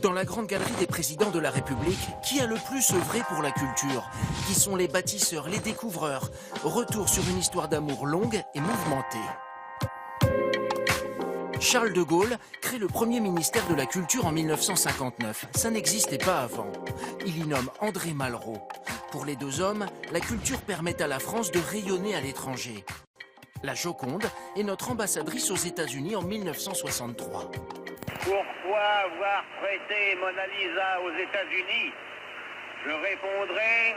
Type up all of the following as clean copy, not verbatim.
Dans la grande galerie des présidents de la République, qui a le plus œuvré pour la culture? Qui sont les bâtisseurs, les découvreurs? Retour sur une histoire d'amour longue et mouvementée. Charles de Gaulle crée le premier ministère de la Culture en 1959. Ça n'existait pas avant. Il y nomme André Malraux. Pour les deux hommes, la culture permet à la France de rayonner à l'étranger. La Joconde est notre ambassadrice aux États-Unis en 1963. Pourquoi avoir prêté Mona Lisa aux États-Unis? Je répondrai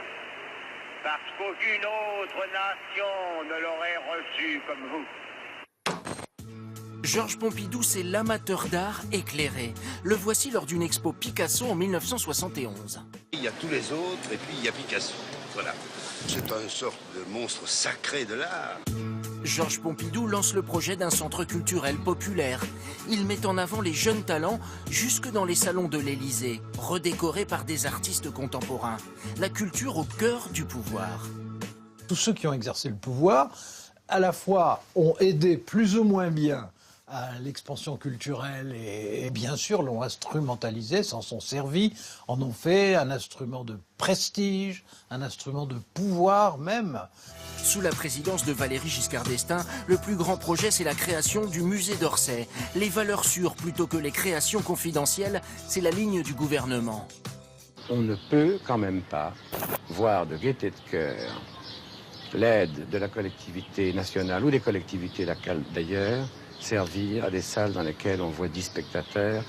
parce qu'aucune autre nation ne l'aurait reçue comme vous. Georges Pompidou, c'est l'amateur d'art éclairé. Le voici lors d'une expo Picasso en 1971. Il y a tous les autres et puis il y a Picasso. Voilà. C'est une sorte de monstre sacré de l'art. Georges Pompidou lance le projet d'un centre culturel populaire. Il met en avant les jeunes talents jusque dans les salons de l'Élysée, redécorés par des artistes contemporains. La culture au cœur du pouvoir. Tous ceux qui ont exercé le pouvoir, à la fois ont aidé plus ou moins bien à l'expansion culturelle et bien sûr l'ont instrumentalisé, s'en sont servis, en ont fait un instrument de prestige, un instrument de pouvoir même. Sous la présidence de Valéry Giscard d'Estaing, le plus grand projet, c'est la création du musée d'Orsay. Les valeurs sûres plutôt que les créations confidentielles, c'est la ligne du gouvernement. On ne peut quand même pas voir de gaieté de cœur l'aide de la collectivité nationale ou des collectivités locales d'ailleurs servir à des salles dans lesquelles on voit 10 spectateurs.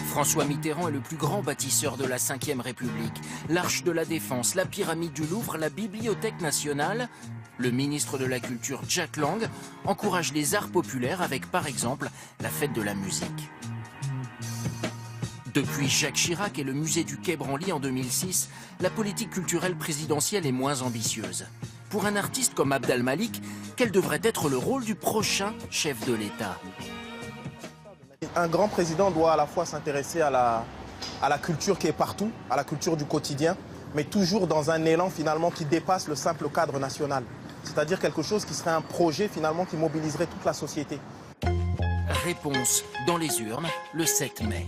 François Mitterrand est le plus grand bâtisseur de la Ve République. L'Arche de la Défense, la pyramide du Louvre, la Bibliothèque nationale. Le ministre de la Culture, Jack Lang, encourage les arts populaires avec, par exemple, la fête de la musique. Depuis Jacques Chirac et le musée du Quai Branly en 2006, la politique culturelle présidentielle est moins ambitieuse. Pour un artiste comme Abd al-Malik, quel devrait être le rôle du prochain chef de l'État? Un grand président doit à la fois s'intéresser à la culture qui est partout, à la culture du quotidien, mais toujours dans un élan finalement qui dépasse le simple cadre national. C'est-à-dire quelque chose qui serait un projet finalement qui mobiliserait toute la société. Réponse dans les urnes le 7 mai.